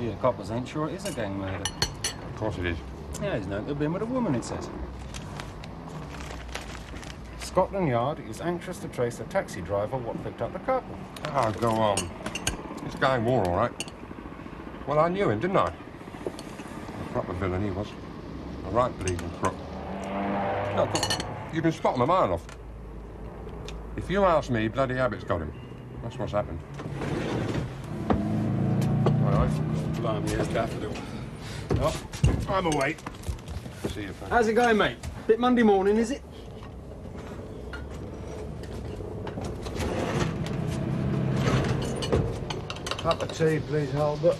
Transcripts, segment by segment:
See, a coppers ain't sure it is a gang murder. Of course it is. Yeah, he's known to have been with a woman, it says. Scotland Yard is anxious to trace the taxi driver what picked up the couple. Oh, go on. It's gang war, all right. Well, I knew him, didn't I? A proper villain he was. A right bleeding crook. No, you can spot him a mile off. If you ask me, bloody habit's got him. That's what's happened. All right. Blimey, here's Daffodil. Oh, I'm away. See you, Frank. How's it going, mate? Bit Monday morning, is it? Cup of tea, please, Halbert.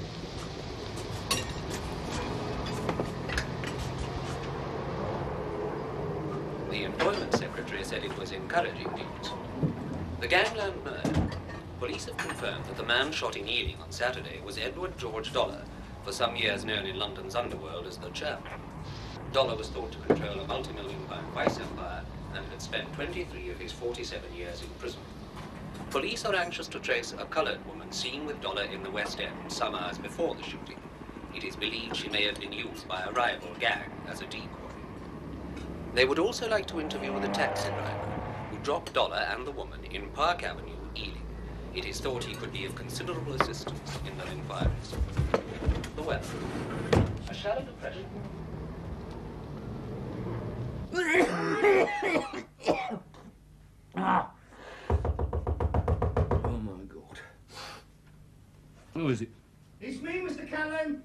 The Employment Secretary said it was encouraging news. The gangland murder. Police have confirmed that the man shot in Ealing on Saturday was Edward George Dollar, for some years known in London's underworld as the Chap. Dollar was thought to control a multi-million-pound vice empire and had spent 23 of his 47 years in prison. Police are anxious to trace a coloured woman seen with Dollar in the West End some hours before the shooting. It is believed she may have been used by a rival gang as a decoy. They would also like to interview the taxi driver who dropped Dollar and the woman in Park Avenue, Ealing. It is thought he could be of considerable assistance in their inquiries. The weather. A shallow depression. Oh, my God. Who is it? It's me, Mr. Callan.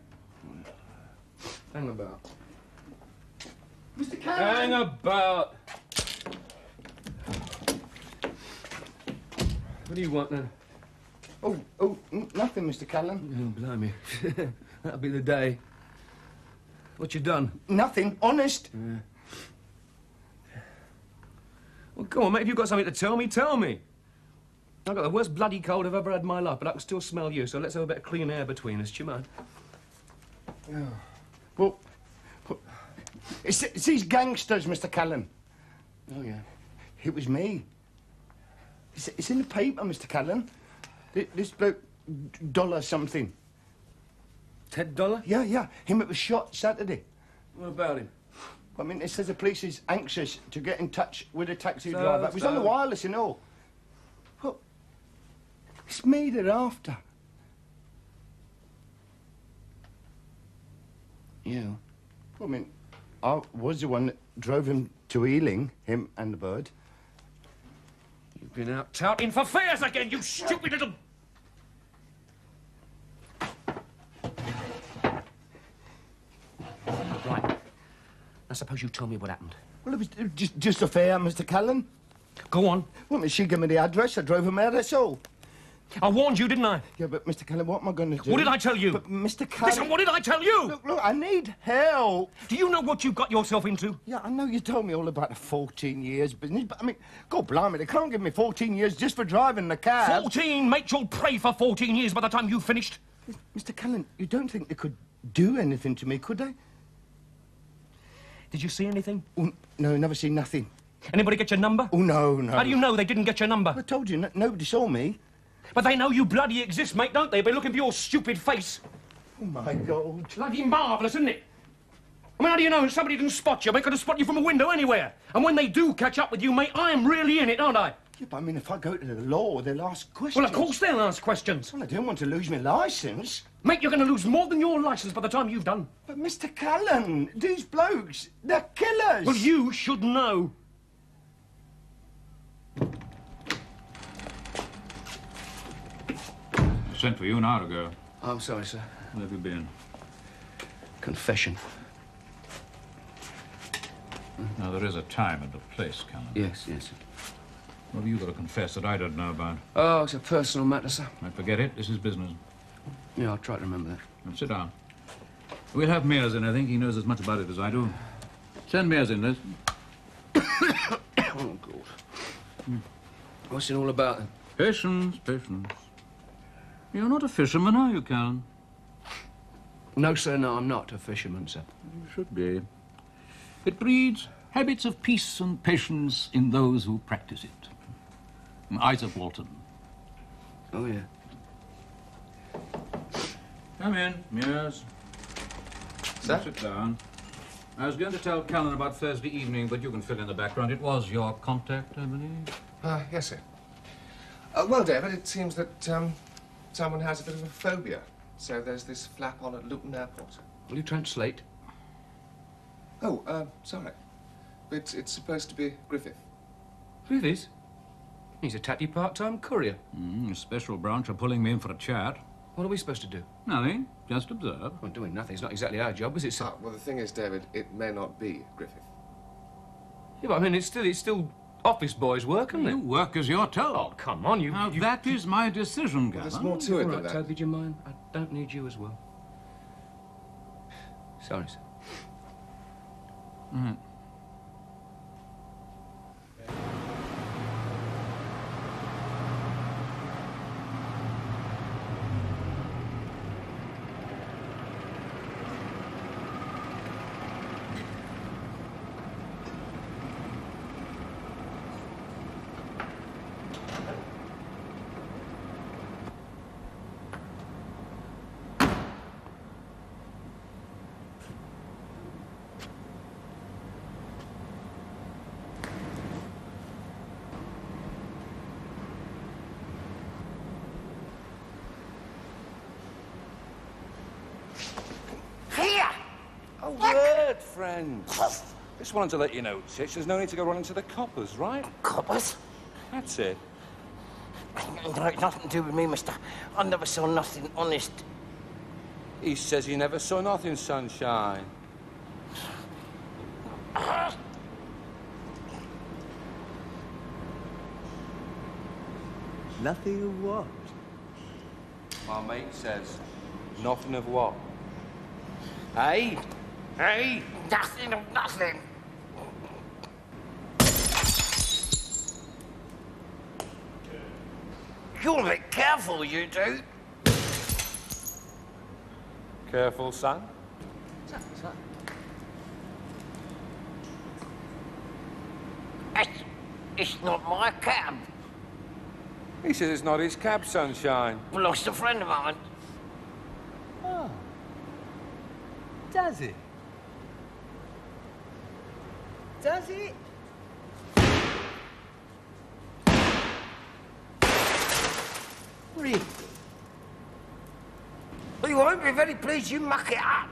Hang about. Mr. Callan. Hang about. What do you want, then? Nothing, Mr. Callan. Oh, blimey. That'll be the day. What you done? Nothing, honest. Yeah. Well, go on, mate. If you've got something to tell me, tell me. I've got the worst bloody cold I've ever had in my life, but I can still smell you, so let's have a bit of clean air between us. Do you mind? Well, it's these gangsters, Mr. Callan. Oh, yeah. It was me. It's in the paper, Mr. Callan. This bloke, Dollar something. Ted Dollar? Yeah. Him that was shot Saturday. What about him? I mean, it says the police is anxious to get in touch with a taxi driver. It was on the wireless and all. Well, it's me they're after. You? Well, I mean, I was the one that drove him to Ealing, him and the bird. You've been out touting for fares again, you stupid little... Right. Now, suppose you tell me what happened. Well, it was just a fare, Mr. Callan. Go on. Well, I mean, she gave me the address. I drove him there, that's all. I warned you, didn't I? Yeah, but, Mr. Callan, what am I going to do? What did I tell you? But, Mr. Callan... Listen, what did I tell you? Look, I need help. Do you know what you've got yourself into? Yeah, I know you told me all about the 14 years business, but, I mean, God blimey, they can't give me 14 years just for driving the cab. 14? Mate, you'll pray for 14 years by the time you've finished. Mr. Callan, you don't think they could do anything to me, could they? Did you see anything? Oh, no, never seen nothing. Anybody get your number? Oh, no. How do you know they didn't get your number? I told you, nobody saw me. But they know you bloody exist, mate, don't they? They've been looking for your stupid face. Oh, my God. Bloody marvellous, isn't it? I mean, how do you know somebody didn't spot you? They could have spotted you from a window anywhere. And when they do catch up with you, mate, I'm really in it, aren't I? Yeah, but I mean, if I go to the law, they'll ask questions. Well, of course they'll ask questions. Well, I don't want to lose my licence. Mate, you're going to lose more than your licence by the time you've done. But, Mr. Callan, these blokes, they're killers. Well, you should know. I sent for you an hour ago. I'm sorry, sir. Where have you been? Confession. Now, there is a time and a place, Callan. Yes. What have you got to confess that I don't know about? Oh, it's a personal matter, sir. I forget it. This is business. Yeah, I'll try to remember that. Now, sit down. We'll have Mears in, I think. He knows as much about it as I do. Send Mears in, Liz. Oh, God. What's it all about, then? Patience. You're not a fisherman, are you, Callan? No, sir, no, I'm not a fisherman, sir. You should be. It breeds habits of peace and patience in those who practice it. Isaac Walton. Oh, yeah. Come in, Mears. Sir? Sit down. I was going to tell Callan about Thursday evening, but you can fill in the background. It was your contact, I believe. Yes, sir. Well, David, it seems that someone has a bit of a phobia. So there's this flap on at Luton Airport. Will you translate? Oh, sorry. It's supposed to be Griffith. Griffiths? He's a tatty part-time courier. A special branch are pulling me in for a chat. What are we supposed to do? Nothing. Just observe. Well, doing nothing. It's not exactly our job, is it, sir? Well, the thing is, David, it may not be Griffith. Yeah, but I mean, it's still office boys' work, isn't it? You work as you're told. Oh, come on, you... Now, that is my decision, Well, Callan. there's more to it All than right, that. Toby, do you mind? I don't need you as well. Sorry, sir. Right. A word, friend. Just wanted to let you know, Titch, there's no need to go running to the coppers, right? Coppers? That's it. No, it's nothing to do with me, mister. I never saw nothing honest. He says he never saw nothing, sunshine. Nothing of what? My mate says, nothing of what? Hey? Hey? Nothing of nothing. You're a bit careful, you do. Careful, son. It's not my cab. He says it's not his cab, sunshine. Belongs to a friend of mine. Oh. Does it? Does it? Really? Well, you won't be very pleased you muck it up.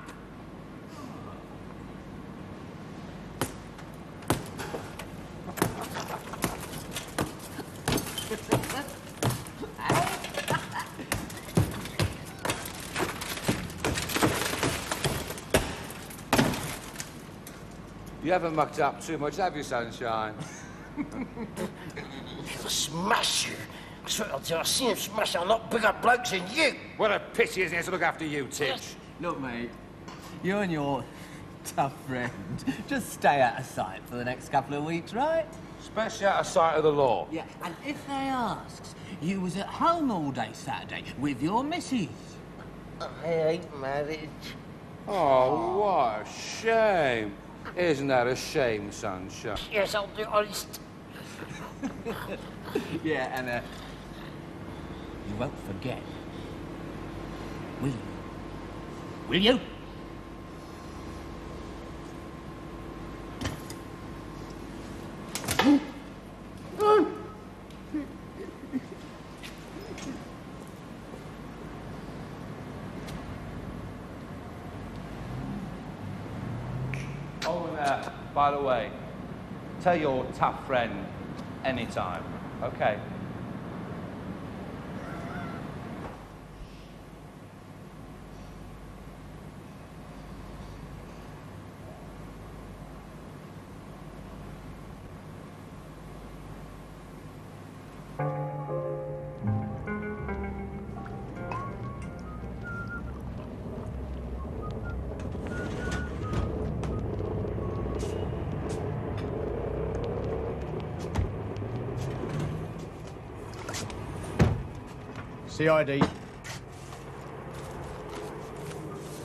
You haven't mucked up too much, have you, sunshine? He'll smash you. That's what I'll do. I've seen him smash a lot bigger blokes than you. What a pity, isn't it, to look after you, Titch? Look, mate, you and your tough friend just stay out of sight for the next couple of weeks, right? Especially out of sight of the law. Yeah, and if they asks, you was at home all day Saturday with your missus. I ain't married. Oh, what a shame. Isn't that a shame, sunshine? Yes, I'll be honest. Yeah, and you won't forget, will you? Will you? Oh, and by the way, tell your tough friend anytime, okay? CID.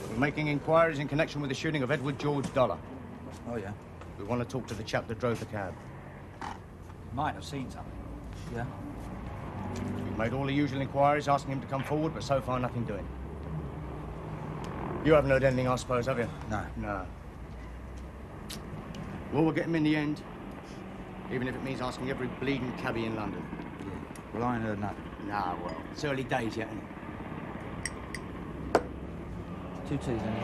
We're making inquiries in connection with the shooting of Edward George Dollar. Oh, yeah? We want to talk to the chap that drove the cab. Might have seen something. Yeah? We've made all the usual inquiries, asking him to come forward, but so far nothing doing. You haven't heard anything, I suppose, have you? No. No. Well, we'll get him in the end. Even if it means asking every bleeding cabbie in London. Yeah. Well, I ain't heard nothing. Nah, well, it's early days yet, ain't it? 2 teas, then.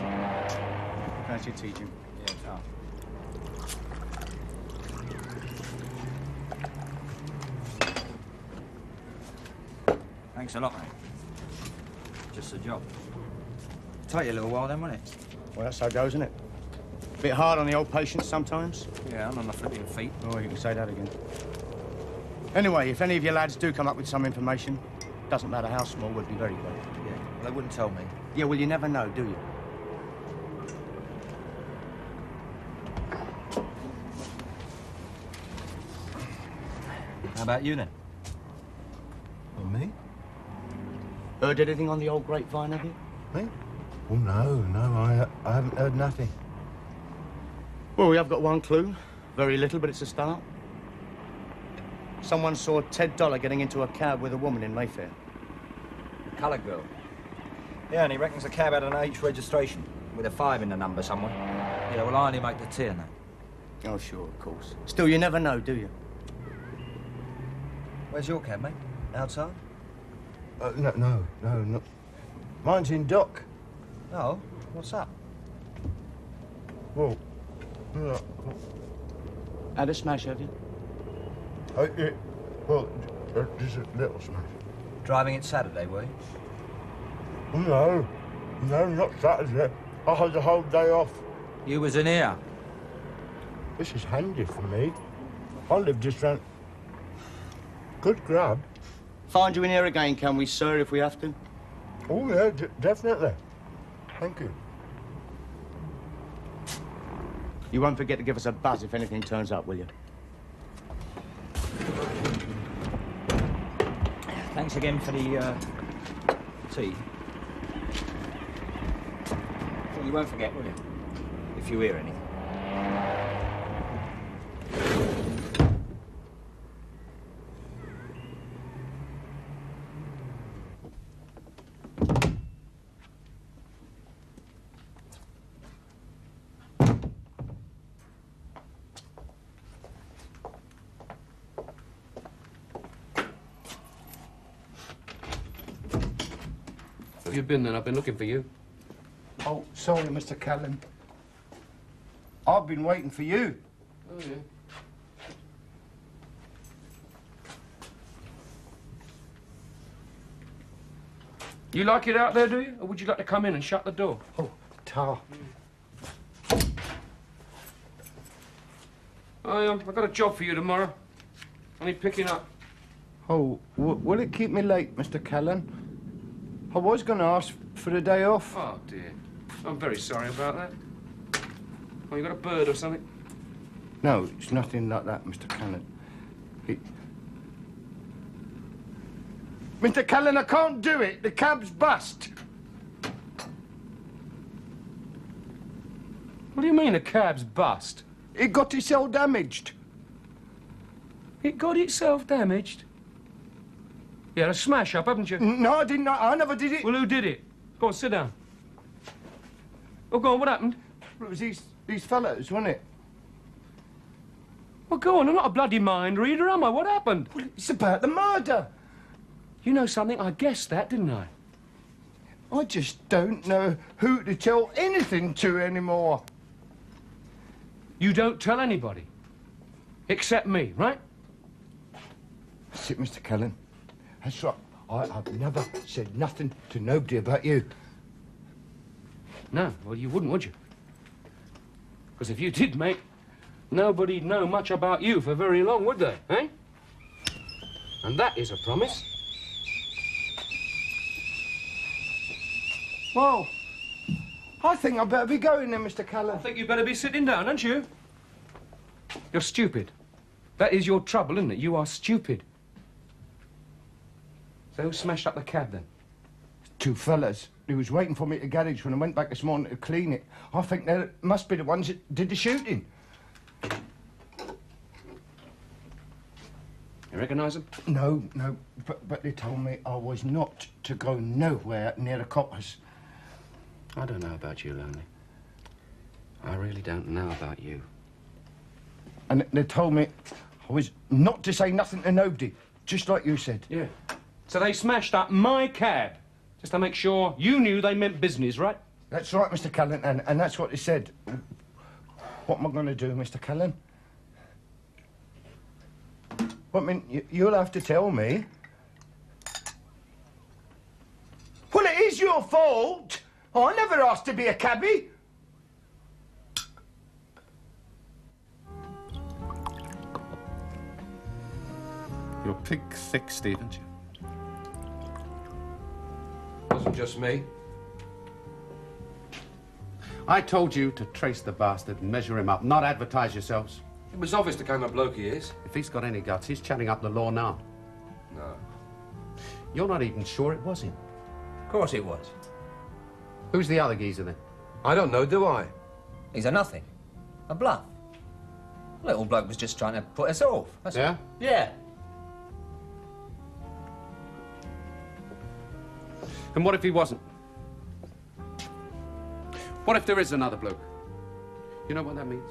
That's your tea, Jim. Yeah, oh. Thanks a lot, mate. Just a job. Take you a little while then, won't it? Well, that's how it goes, isn't it? Bit hard on the old patients sometimes. Yeah, I'm on my flipping feet. Oh, you can say that again. Anyway, if any of your lads do come up with some information, doesn't matter how small, we'd be very glad. Yeah, well, they wouldn't tell me. Yeah, well, you never know, do you? How about you, then? Well, me? Heard anything on the old grapevine, have you? Me? Well, no, I haven't heard nothing. Well, we have got one clue. Very little, but it's a start. Someone saw Ted Dollar getting into a cab with a woman in Mayfair. Coloured girl. Yeah, and he reckons the cab had an H registration, with a 5 in the number somewhere. Yeah, well, I only make the tea and that. Oh, sure, of course. Still, you never know, do you? Where's your cab, mate? Outside? No. Mine's in dock. Oh, what's up? Well, Had a smash, have you? Just a little smash. Driving it Saturday, were you? No, not Saturday. I had the whole day off. You was in here? This is handy for me. I live just round... Good grab. Find you in here again, can we, sir, if we have to? Oh, yeah, definitely. Thank you. You won't forget to give us a buzz if anything turns up, will you? Thanks again for the, tea. Well, you won't forget, will you? If you hear anything. Where have you been then? I've been looking for you. Oh, sorry, Mr. Callan. I've been waiting for you. Oh, yeah. You like it out there, do you? Or would you like to come in and shut the door? Oh, tar. I've got a job for you tomorrow. Only picking up. Oh, will it keep me late, Mr. Callan? I was going to ask for a day off. Oh, dear. I'm very sorry about that. Oh, you got a bird or something? No, it's nothing like that, Mr. Callan. Mr. Callan, I can't do it. The cab's bust. What do you mean, a cab's bust? It got itself damaged. It got itself damaged? You had a smash-up, haven't you? No, I didn't. I never did it. Well, who did it? Go on, sit down. Oh, go on, what happened? It was these fellows, wasn't it? Well, go on, I'm not a bloody mind reader, am I? What happened? Well, it's about the murder. You know something? I guessed that, didn't I? I just don't know who to tell anything to anymore. You don't tell anybody. Except me, right? That's it, Mr. Callan. That's right. I've never said nothing to nobody about you. No, well, you wouldn't, would you? Because if you did, mate, nobody'd know much about you for very long, would they, eh? And that is a promise. Well, I think I better be going then, Mr. Callan. I think you better be sitting down, don't you? You're stupid. That is your trouble, isn't it? You are stupid. So who smashed up the cab, then? Two fellas. They was waiting for me at the garage when I went back this morning to clean it. I think they must be the ones that did the shooting. You recognise them? No, but they told me I was not to go nowhere near the coppers. I don't know about you, Lonely. I really don't know about you. And they told me I was not to say nothing to nobody, just like you said. Yeah. So they smashed up my cab, just to make sure you knew they meant business, right? That's right, Mr. Callan, and that's what they said. What am I going to do, Mr. Callan? Well, I mean, you'll have to tell me. Well, it is your fault. Oh, I never asked to be a cabbie. You're pig-thick, Steve, aren't you? Wasn't just me. I told you to trace the bastard and measure him up, not advertise yourselves. It was obvious the kind of bloke he is. If he's got any guts, he's chatting up the law now. No. You're not even sure it was him. Of course it was. Who's the other geezer, then? I don't know, do I? He's a nothing. A bluff. The little bloke was just trying to put us off. Yeah? Yeah. And what if he wasn't? What if there is another bloke? You know what that means?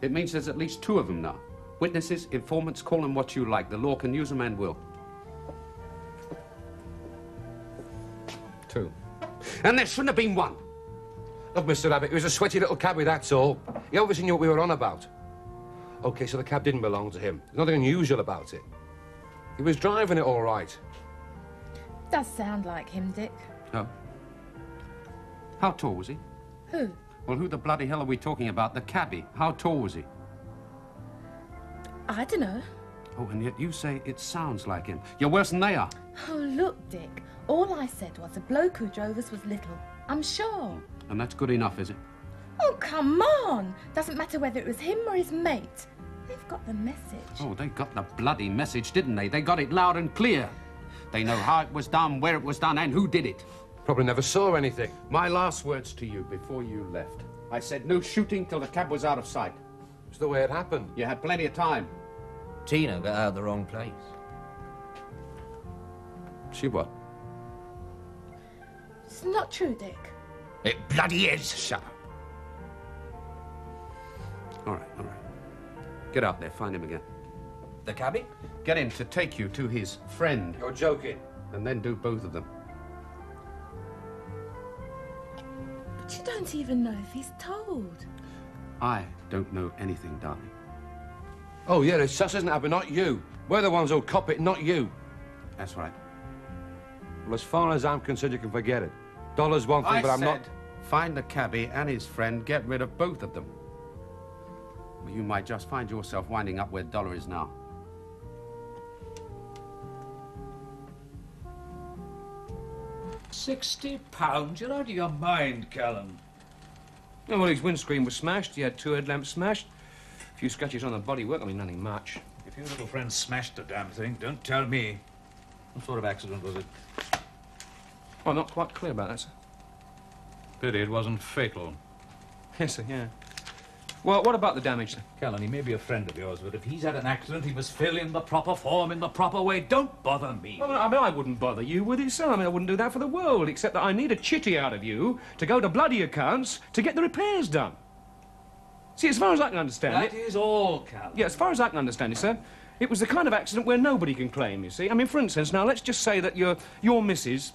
It means there's at least two of them now. Witnesses, informants, call them what you like. The law can use them and will. Two. And there shouldn't have been one. Look, Mr. Abbott, he was a sweaty little cabbie, that's all. He obviously knew what we were on about. OK, so the cab didn't belong to him. There's nothing unusual about it. He was driving it all right. Does sound like him, Dick. Oh. How tall was he? Who? Well, who the bloody hell are we talking about? The cabbie. How tall was he? I don't know. Oh, and yet you say it sounds like him. You're worse than they are. Oh, look, Dick. All I said was the bloke who drove us was little. I'm sure. And that's good enough, is it? Oh, come on. Doesn't matter whether it was him or his mate. They've got the message. Oh, they got the bloody message, didn't they? They got it loud and clear. They know how it was done, where it was done, and who did it. Probably never saw anything. My last words to you before you left. I said no shooting till the cab was out of sight. It's the way it happened. You had plenty of time. Tina got out of the wrong place. She what? It's not true, Dick. It bloody is. Shut up. All right, all right. Get out there, find him again. The cabbie? Get him to take you to his friend. You're joking. And then do both of them. But you don't even know if he's told. I don't know anything, darling. Oh, yeah, it's us, isn't it, Abby? Not you. We're the ones who'll cop it, not you. That's right. Well, as far as I'm concerned, you can forget it. Dollar's one thing, but I'm not... Find the cabbie and his friend, get rid of both of them. Or you might just find yourself winding up where Dollar is now. £60? You're out of your mind, Callan. Oh, well, his windscreen was smashed. He had two headlamps smashed. A few scratches on the bodywork. I mean, nothing much. If your little friend smashed the damn thing, don't tell me. What sort of accident was it? Oh, I'm not quite clear about that, sir. Pity it wasn't fatal. Yes, sir, yeah. Well, what about the damage, sir? Callan, he may be a friend of yours, but if he's had an accident, he must fill in the proper form in the proper way. Don't bother me. Well, I mean, I wouldn't bother you with it, sir. I mean, I wouldn't do that for the world, except that I need a chitty out of you to go to bloody accounts to get the repairs done. See, as far as I can understand That is all, Callan. Yeah, as far as I can understand it, sir, it was the kind of accident where nobody can claim, you see. I mean, for instance, now, let's just say that your missus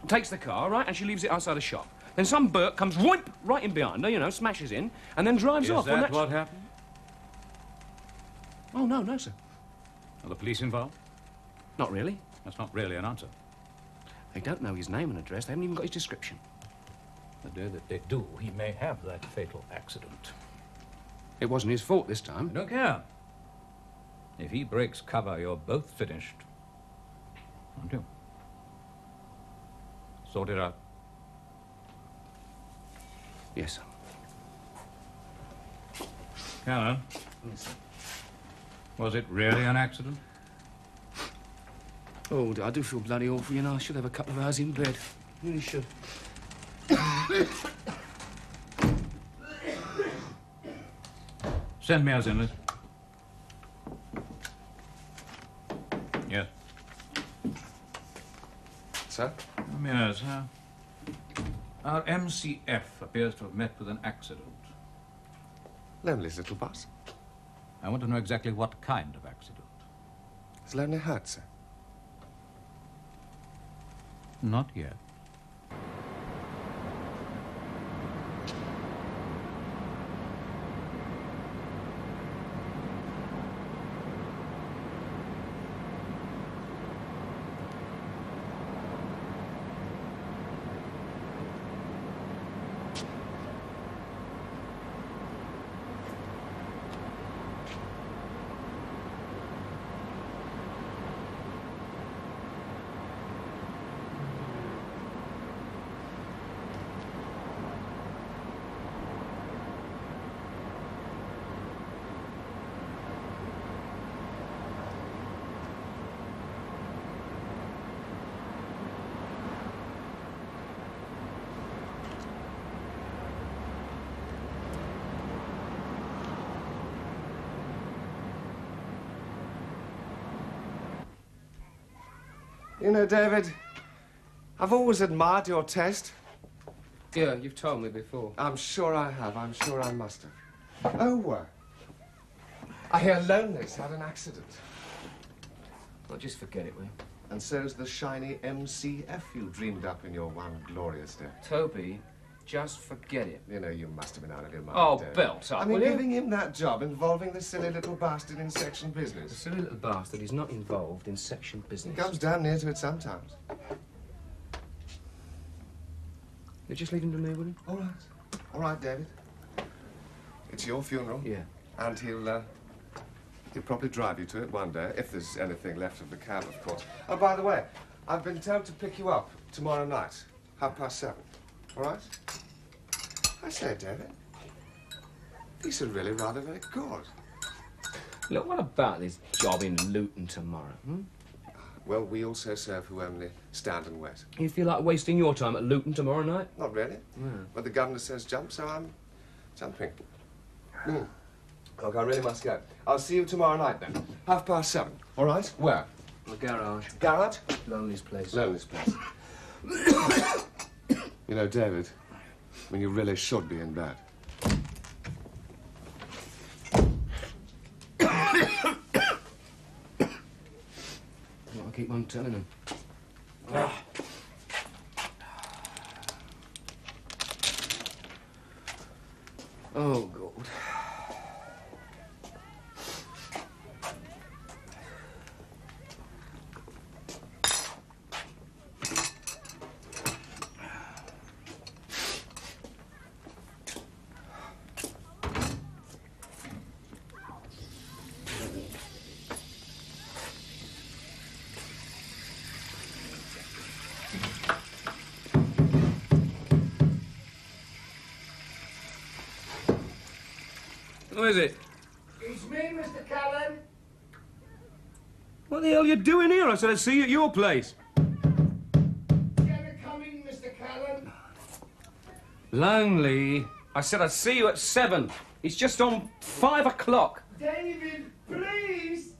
takes the car, right, and she leaves it outside the shop. Then some Burke comes right in behind her, you know, smashes in, and then drives off. Is that what happened? Oh, no, sir. Are the police involved? Not really. That's not really an answer. They don't know his name and address. They haven't even got his description. The day that they do, he may have that fatal accident. It wasn't his fault this time. I don't care. If he breaks cover, you're both finished. Aren't you? Sort it out. Yes, sir. Callan? Yes, sir. Was it really an accident? Oh, I do feel bloody awful, you know. I should have a couple of hours in bed. Really should. Send me as inlet. Yes. Sir? Yes, huh? Our MCF appears to have met with an accident. Lonely's little boss. I want to know exactly what kind of accident. Is Lonely hurt, sir? Not yet. You know, David, I've always admired your taste. Yeah, you've told me before. I'm sure I have. I'm sure I must have. Oh, I hear Lonely's had an accident. Well, just forget it, will you? And so's the shiny MCF you dreamed up in your one glorious day. Toby, just forget it. You know, you must have been out of your mind, Oh, David. belt up, I mean, will you? giving him that job involving the silly little bastard in section The business. silly little bastard is not involved in section business. He comes damn near to it sometimes. You just leave him to me, will you? All right. All right, David. It's your funeral. Yeah. And he'll probably drive you to it one day, if there's anything left of the cab, of course. Oh, by the way, I've been told to pick you up tomorrow night, 7:30. All right? I say, David, these are really rather very good. Look, what about this job in Luton tomorrow, hmm? Well, we also serve who only stand and wait. You feel like wasting your time at Luton tomorrow night? Not really. Yeah. But the governor says jump, so I'm jumping. Look, I really must go. I'll see you tomorrow night, then. 7:30. All right? Where? The garage. Garage? Lonely's place. Lonely's place. You know, David, I mean, you really should be in bed. I'll keep on telling him. Oh, God. Who is it? It's me, Mr. Callan. What the hell are you doing here? I said I'd see you at your place. Can you come in, Mr. Callan? Lonely. I said I'd see you at 7. It's just on 5 o'clock. David, please.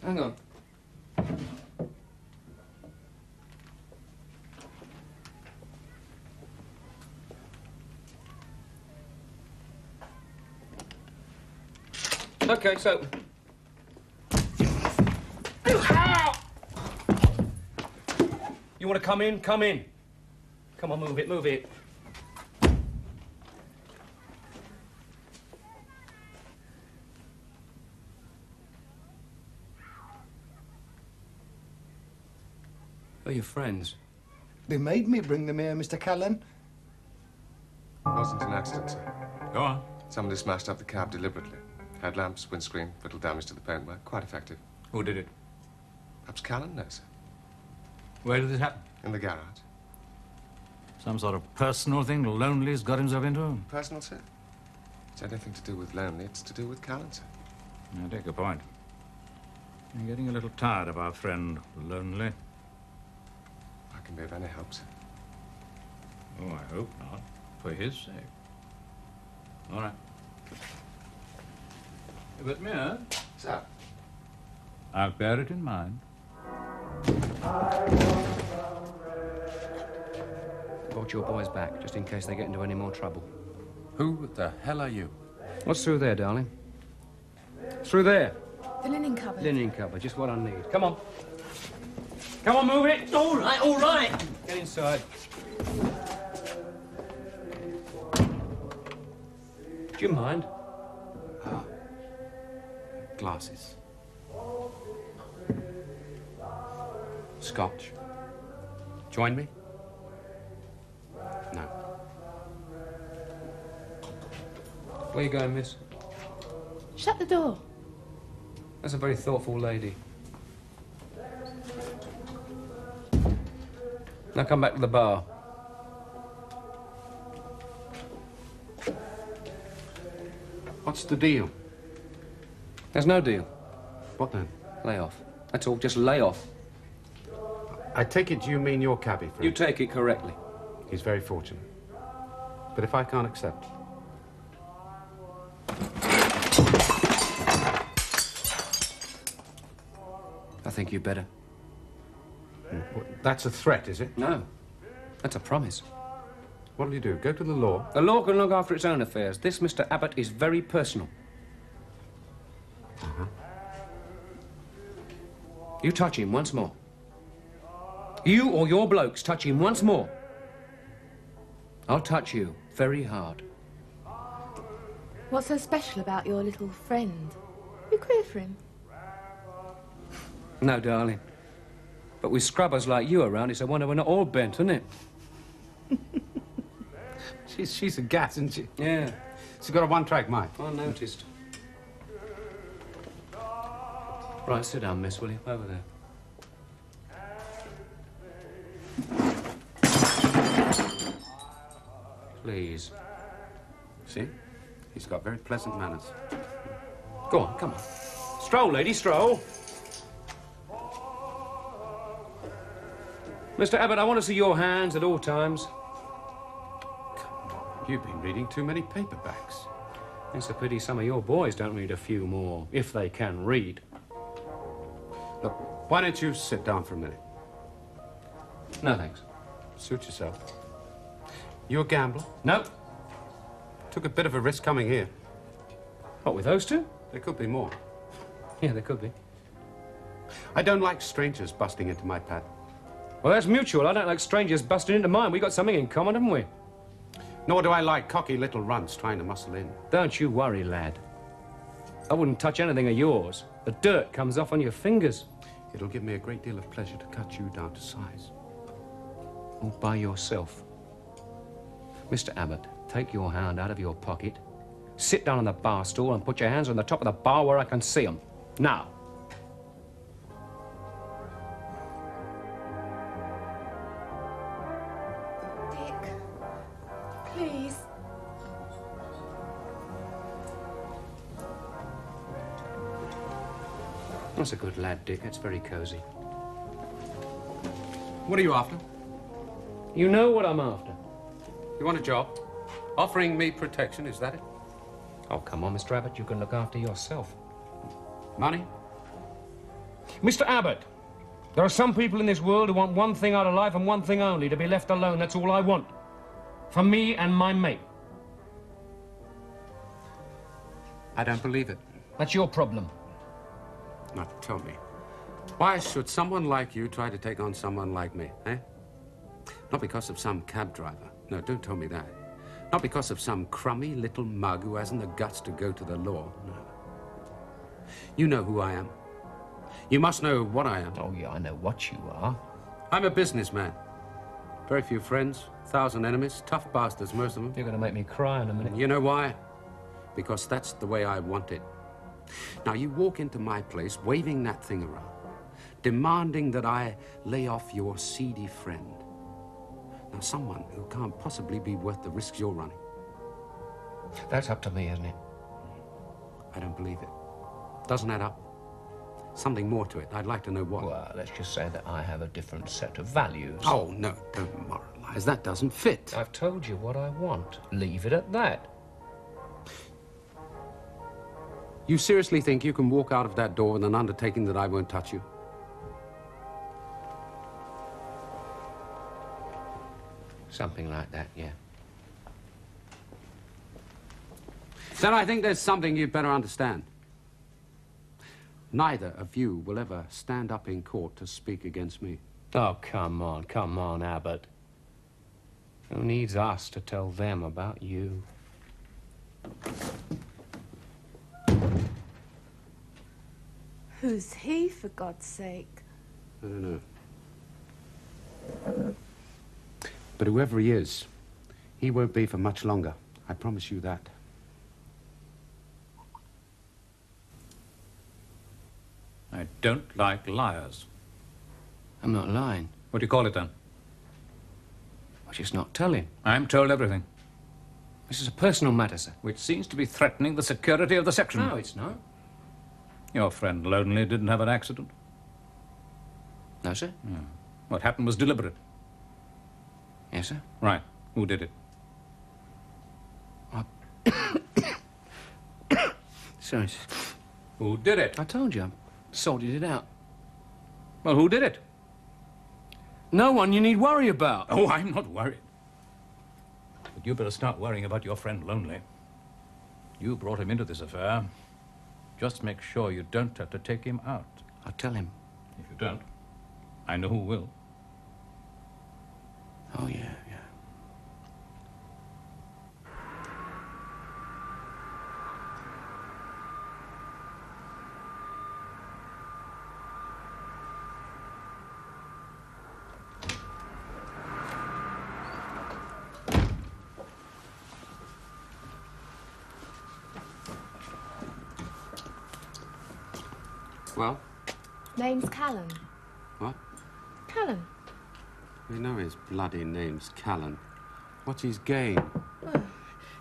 Hang on. Okay, so... Ow! You want to come in? Come in. Come on, move it, move it. Who are your friends? They made me bring them here, Mr. Callan. It wasn't an accident, sir. Go on. Somebody smashed up the cab deliberately. Headlamps, windscreen, little damage to the paintwork. Quite effective. Who did it? Perhaps Callan knows, sir. Where did it happen? In the garage. Some sort of personal thing Lonely's got himself into? Personal, sir? It's anything to do with Lonely. It's to do with Callan, sir. I take a point. I'm getting a little tired of our friend Lonely. I can be of any help, sir. Oh, I hope not. For his sake. All right. But, Mayor... Sir? I'll bear it in mind. Brought your boys back, just in case they get into any more trouble. Who the hell are you? What's through there, darling? Through there. The linen cupboard. Linen cupboard, just what I need. Come on. Come on, move it. All right, all right. Get inside. Do you mind? Ah. Glasses. Scotch. Join me? No. Where you going, miss? Shut the door. That's a very thoughtful lady. Now come back to the bar. What's the deal? There's no deal. What then? Lay off. That's all, just lay off. I take it you mean your cabbie friend? You take it correctly. He's very fortunate. But if I can't accept... I think you better. That's a threat, is it? No. That's a promise. What'll you do? Go to the law? The law can look after its own affairs. This, Mr. Abbott, is very personal. Uh-huh. You touch him once more. You or your blokes touch him once more. I'll touch you very hard. What's so special about your little friend? You queer for him? No, darling. But with scrubbers like you around, it's a wonder we're not all bent, isn't it? She's a gas, isn't she? Yeah. She's got a one-track mind. I noticed. Right, sit down, miss, will you? Over there. Please. See? He's got very pleasant manners. Go on, come on. Stroll, lady, stroll. Mr. Abbott, I want to see your hands at all times. You've been reading too many paperbacks. It's a pity some of your boys don't read a few more, if they can read. Look, why don't you sit down for a minute? No, thanks. Suit yourself. You a gambler? No. Took a bit of a risk coming here. What, with those two? There could be more. Yeah, there could be. I don't like strangers busting into my pad. Well, that's mutual. I don't like strangers busting into mine. We got something in common, haven't we? Nor do I like cocky little runts trying to muscle in. Don't you worry, lad. I wouldn't touch anything of yours. The dirt comes off on your fingers. It'll give me a great deal of pleasure to cut you down to size. All by yourself. Mr. Abbott, take your hand out of your pocket, sit down on the bar stool and put your hands on the top of the bar where I can see them. Now. Dick, please. That's a good lad, Dick. It's very cosy. What are you after? You know what I'm after. You want a job? Offering me protection, is that it? Oh, come on, Mr. Abbott. You can look after yourself. Money? Mr. Abbott, there are some people in this world who want one thing out of life and one thing only, to be left alone. That's all I want. For me and my mate. I don't believe it. That's your problem. Now, tell me, why should someone like you try to take on someone like me, eh? Not because of some cab driver. No, don't tell me that. Not because of some crummy little mug who hasn't the guts to go to the law. No. You know who I am. You must know what I am. Oh, yeah, I know what you are. I'm a businessman. Very few friends, 1,000 enemies, tough bastards, most of them. You're going to make me cry in a minute. You know why? Because that's the way I want it. Now, you walk into my place waving that thing around, demanding that I lay off your seedy friend. Now, someone who can't possibly be worth the risks you're running. That's up to me, isn't it? I don't believe it. Doesn't add up. Something more to it. I'd like to know what. Well, let's just say that I have a different set of values. Oh, no, don't moralize. That doesn't fit. I've told you what I want. Leave it at that. You seriously think you can walk out of that door with an undertaking that I won't touch you? Something like that, yeah. Then I think there's something you'd better understand. Neither of you will ever stand up in court to speak against me. Oh, come on, Abbott. Who needs us to tell them about you? Who's he, for God's sake? I don't know. But whoever he is, he won't be for much longer. I promise you that. I don't like liars. I'm not lying. What do you call it, then? I'm just not telling. I'm told everything. This is a personal matter, sir. Which seems to be threatening the security of the section. No, it's not. Your friend Lonely didn't have an accident? No, sir. No. What happened was deliberate. Yes, sir. Right. Who did it? Sorry, sir. Who did it? I told you. I sorted it out. Well, who did it? No one you need worry about. Oh, I'm not worried. But you better start worrying about your friend Lonely. You brought him into this affair. Just make sure you don't have to take him out. I'll tell him. If you don't, I know who will. Oh, yeah. Well? Name's Callan. What? Callan. We know his bloody name's Callan. What's his game? Oh,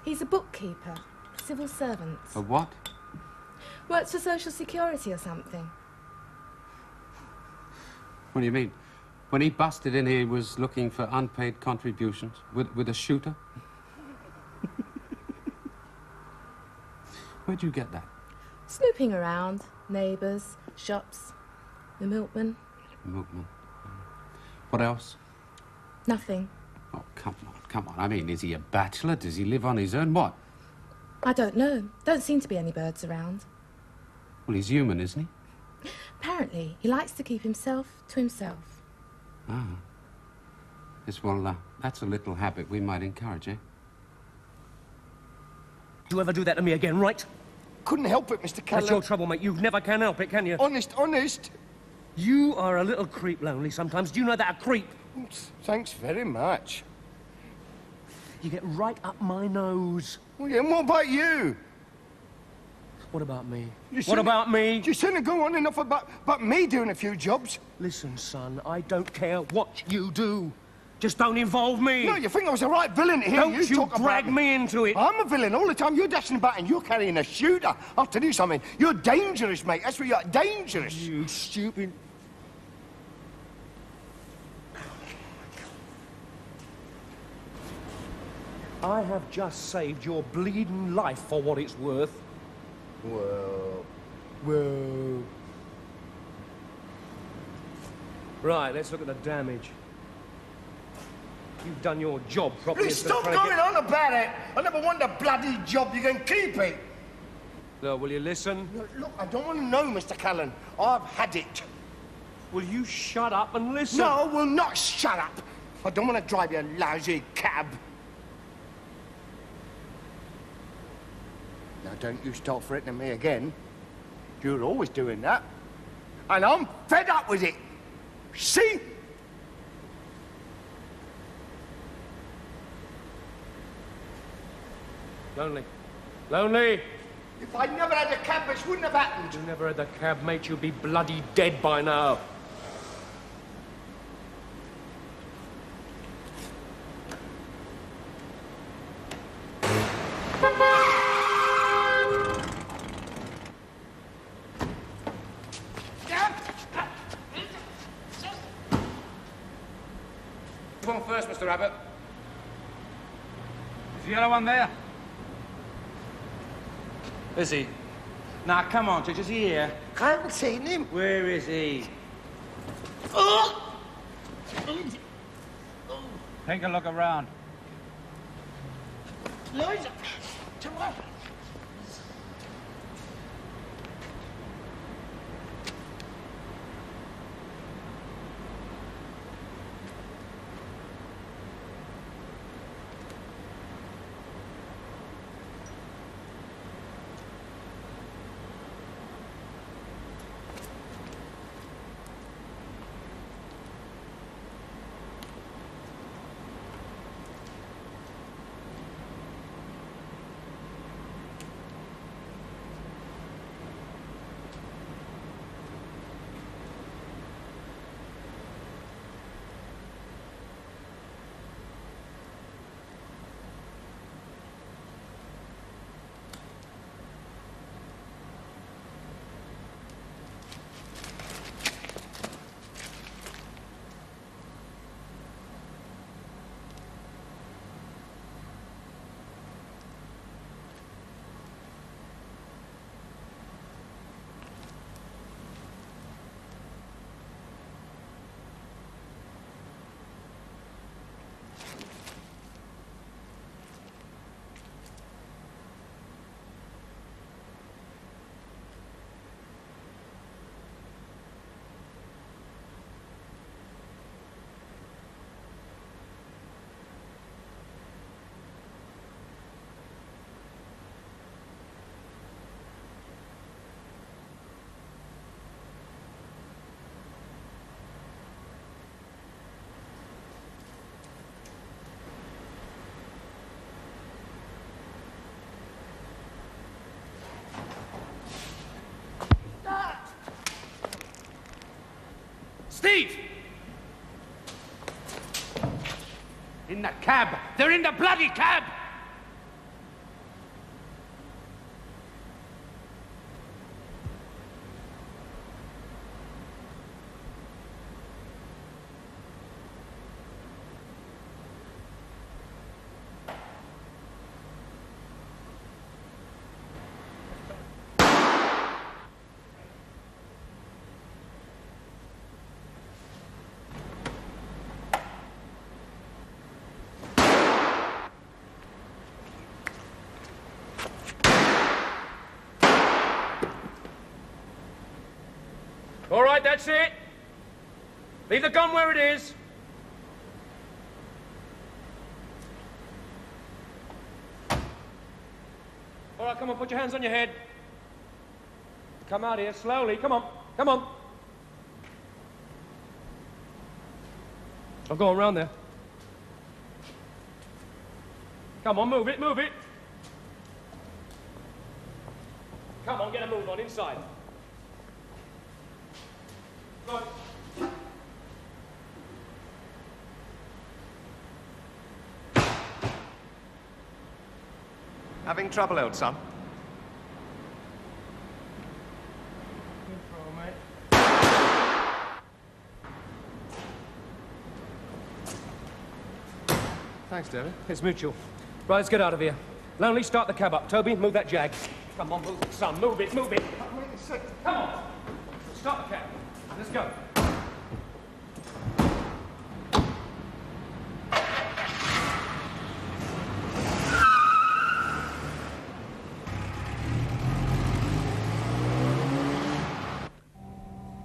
he's a bookkeeper. Civil servant. A what? Works for Social Security or something. What do you mean? When he busted in here, he was looking for unpaid contributions with a shooter? Where'd you get that? Snooping around. Neighbours, shops, the milkman. Milkman. What else? Nothing. Oh, come on. I mean, is he a bachelor? Does he live on his own? What? I don't know. Don't seem to be any birds around. Well, he's human, isn't he? Apparently, he likes to keep himself to himself. Ah. Yes, well, that's a little habit we might encourage, eh? You ever do that to me again, right? Couldn't help it, Mr. Callan. That's your trouble, mate. You never can help it, can you? Honest. You are a little creep, Lonely, sometimes. Do you know that, a creep? Thanks very much. You get right up my nose. Well, yeah, and what about you? What about me? What about me? You shouldn't go on enough about me doing a few jobs. Listen, son, I don't care what you do. Just don't involve me. No, you think I was a right villain here? Don't you talk drag about me into it. I'm a villain all the time. You're dashing about and you're carrying a shooter. I'll tell you something. You're dangerous, mate. That's what you're dangerous. You stupid... I have just saved your bleeding life for what it's worth. Well... Right, let's look at the damage. You've done your job properly. Please stop going on about it. I never want a bloody job. You can keep it. No, will you listen? Look, I don't want to know, Mr. Callan. I've had it. Will you shut up and listen? No, I will not shut up. I don't want to drive your lousy cab. Now, don't you start threatening me again. You're always doing that. And I'm fed up with it. See? Lonely. If I'd never had a cab, this wouldn't have happened. You never had the cab, mate. You'd be bloody dead by now. Come on first, Mr. Abbott. Is the yellow one there? Is he? Now, come on, Judge, is he here? I haven't seen him. Where is he? Oh! Take a look around. Louisa, come on. Steve! In the cab! They're in the bloody cab! All right, that's it. Leave the gun where it is. All right, come on, put your hands on your head. Come out here, slowly. Come on, come on. I'm going round there. Come on, move it, move it. Come on, get a move on, inside. Good. Having trouble, old son? Thanks, David. It's mutual. Right, let's get out of here. Lonely, start the cab up. Toby, move that jag. Come on, move it, son. Move it, move it. Come on. Start the cab. Let's go.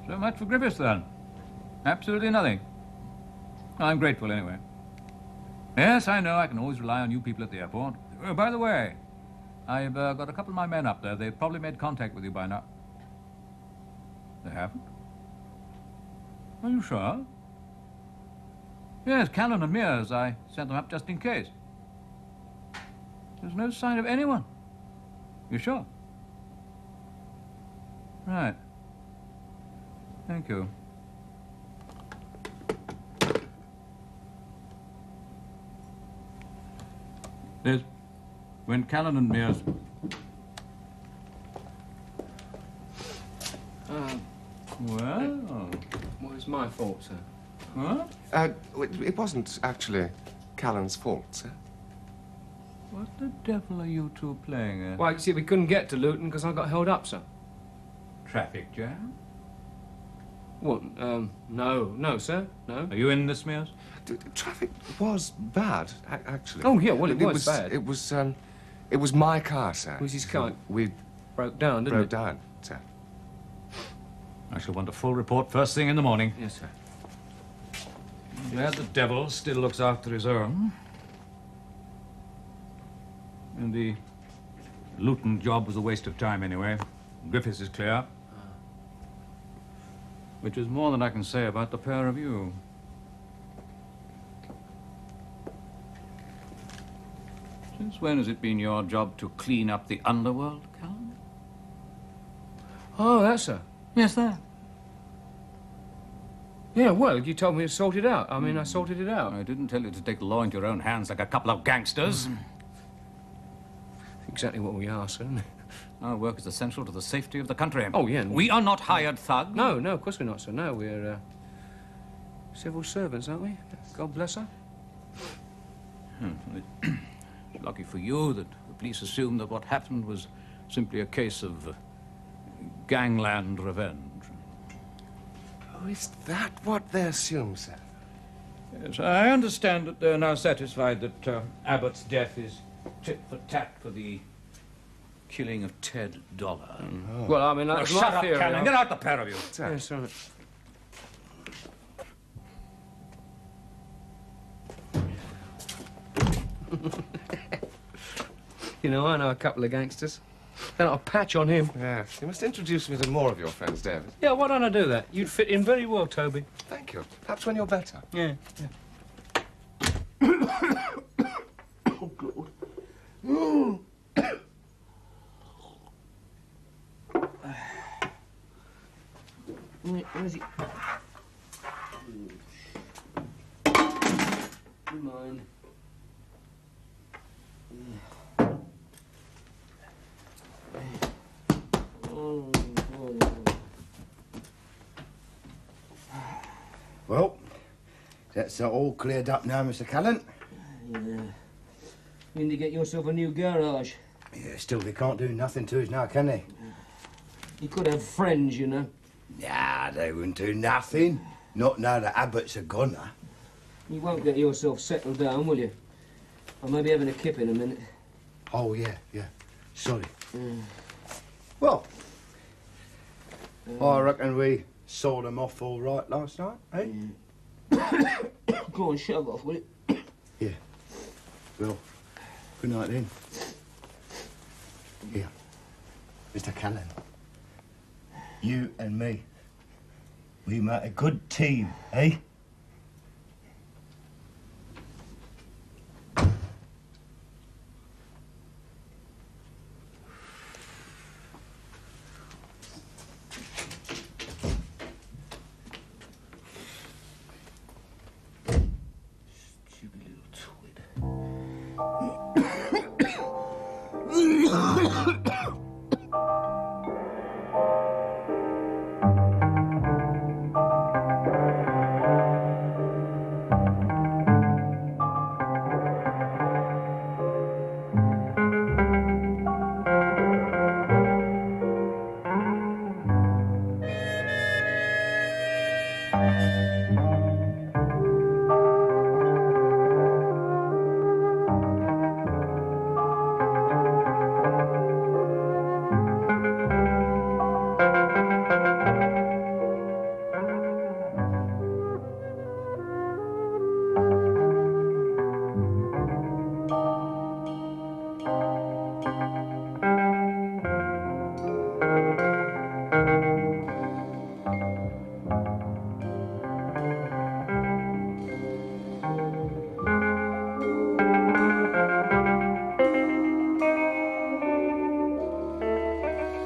So much for Griffiths, then. Absolutely nothing. I'm grateful, anyway. Yes, I know. I can always rely on you people at the airport. Oh, by the way, I've got a couple of my men up there. They've probably made contact with you by now. They haven't? Are you sure? Yes, Callan and Mears. I sent them up just in case. There's no sign of anyone. You sure? Right. Thank you. Liz, when Callan and Mears... Well... Well, it's my fault, sir. Huh? It wasn't actually Callan's fault, sir. What the devil are you two playing at? Well, you see, we couldn't get to Luton because I got held up, sir. Traffic jam? What? No, sir. No. Are you in this, Mears? Traffic was bad, actually. Oh, yeah, well, it was bad. It was my car, sir. It was his car. We broke down, didn't it? Broke down, sir. I shall want a full report first thing in the morning. Yes, sir. Glad the devil still looks after his own. And the Luton job was a waste of time anyway. Griffiths is clear. Which is more than I can say about the pair of you. Since when has it been your job to clean up the underworld, Callan? Oh, that, sir. Yes, sir. Yeah, well, you told me to sort it out. I mean, I sorted it out. I didn't tell you to take the law into your own hands like a couple of gangsters. Exactly what we are, sir, isn't it? Our work is essential to the safety of the country. Oh, yeah. We are not hired thugs. No, of course we're not, sir. No, we're civil servants, aren't we? God bless her. Lucky for you that the police assumed that what happened was simply a case of gangland revenge. Oh, is that what they assume, sir? Yes, I understand that they're now satisfied that Abbott's death is tit for tat for the killing of Ted Dollar. Oh. Well, I mean, that's my shut up, theory. Callan. Get out, the pair of you. Yes, right. You know, I know a couple of gangsters. They're not a patch on him. Yeah, you must introduce me to more of your friends, David. Yeah, why don't I do that? You'd fit in very well, Toby. Thank you. Perhaps when you're better. Yeah. Oh, God. Oh. Where's he? Come on. Well, that's all cleared up now, Mr. Callan. Yeah. Mean to get yourself a new garage. Yeah, still they can't do nothing to us now, can they? You could have friends, you know. Nah, they wouldn't do nothing. Not now that Abbott's a goner. You won't get yourself settled down, will you? I may be having a kip in a minute. Oh, yeah. Sorry. Well, I reckon we sold them off all right last night, eh? Go on, shove off, will you? Yeah. Well, good night then. Here, Mr. Callan. You and me, we make a good team, eh?